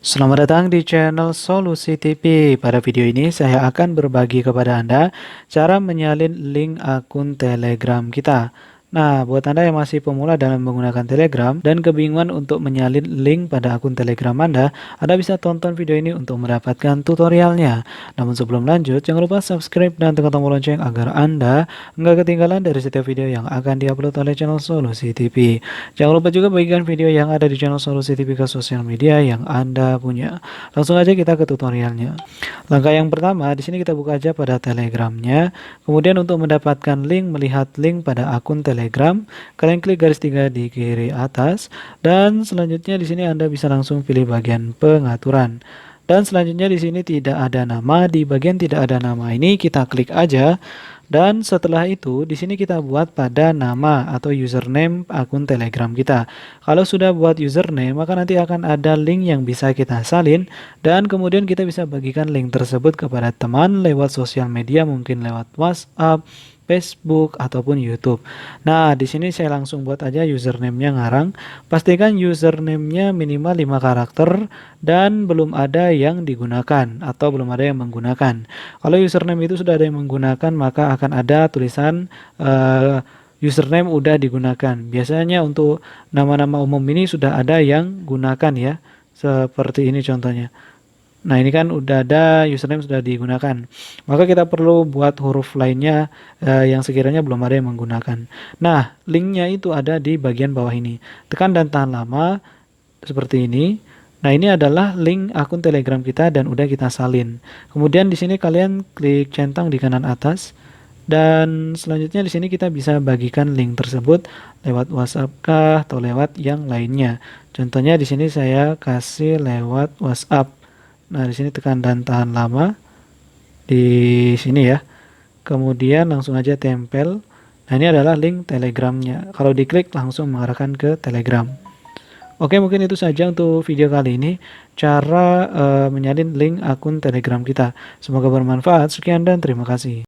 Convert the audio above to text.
Selamat datang di channel Solusi TV. Pada video ini saya akan berbagi kepada Anda cara menyalin link akun Telegram kita. Nah, buat Anda yang masih pemula dalam menggunakan Telegram dan kebingungan untuk menyalin link pada akun Telegram Anda bisa tonton video ini untuk mendapatkan tutorialnya. Namun sebelum lanjut, jangan lupa subscribe dan tekan tombol lonceng agar Anda nggak ketinggalan dari setiap video yang akan diupload oleh channel Solusi TV. Jangan lupa juga bagikan video yang ada di channel Solusi TV ke sosial media yang Anda punya. Langsung aja kita ke tutorialnya. Langkah yang pertama, di sini kita buka aja pada Telegramnya. Kemudian untuk mendapatkan melihat link pada akun Telegram, kalian klik garis 3 di kiri atas. Dan selanjutnya di sini Anda bisa langsung pilih bagian pengaturan. Dan selanjutnya di sini tidak ada nama, di bagian tidak ada nama ini kita klik aja. Dan setelah itu di sini kita buat pada nama atau username akun Telegram kita. Kalau sudah buat username, maka nanti akan ada link yang bisa kita salin dan kemudian kita bisa bagikan link tersebut kepada teman lewat sosial media, mungkin lewat WhatsApp, Facebook ataupun YouTube. Nah, di sini saya langsung buat aja username-nya ngarang. Pastikan username-nya minimal 5 karakter dan belum ada yang digunakan atau belum ada yang menggunakan. Kalau username itu sudah ada yang menggunakan, maka akan ada tulisan username udah digunakan. Biasanya untuk nama-nama umum ini sudah ada yang gunakan ya. Seperti ini contohnya. Nah, ini kan udah ada username sudah digunakan. Maka kita perlu buat huruf lainnya yang sekiranya belum ada yang menggunakan. Nah, linknya itu ada di bagian bawah ini. Tekan dan tahan lama seperti ini. Nah, ini adalah link akun Telegram kita dan udah kita salin. Kemudian di sini kalian klik centang di kanan atas. Dan selanjutnya di sini kita bisa bagikan link tersebut lewat WhatsApp kah atau lewat yang lainnya. Contohnya di sini saya kasih lewat WhatsApp. Nah, di sini tekan dan tahan lama di sini ya. Kemudian langsung aja tempel. Nah, ini adalah link Telegramnya. Kalau diklik langsung mengarahkan ke Telegram. Oke, mungkin itu saja untuk video kali ini. Cara menyalin link akun Telegram kita. Semoga bermanfaat. Sekian dan terima kasih.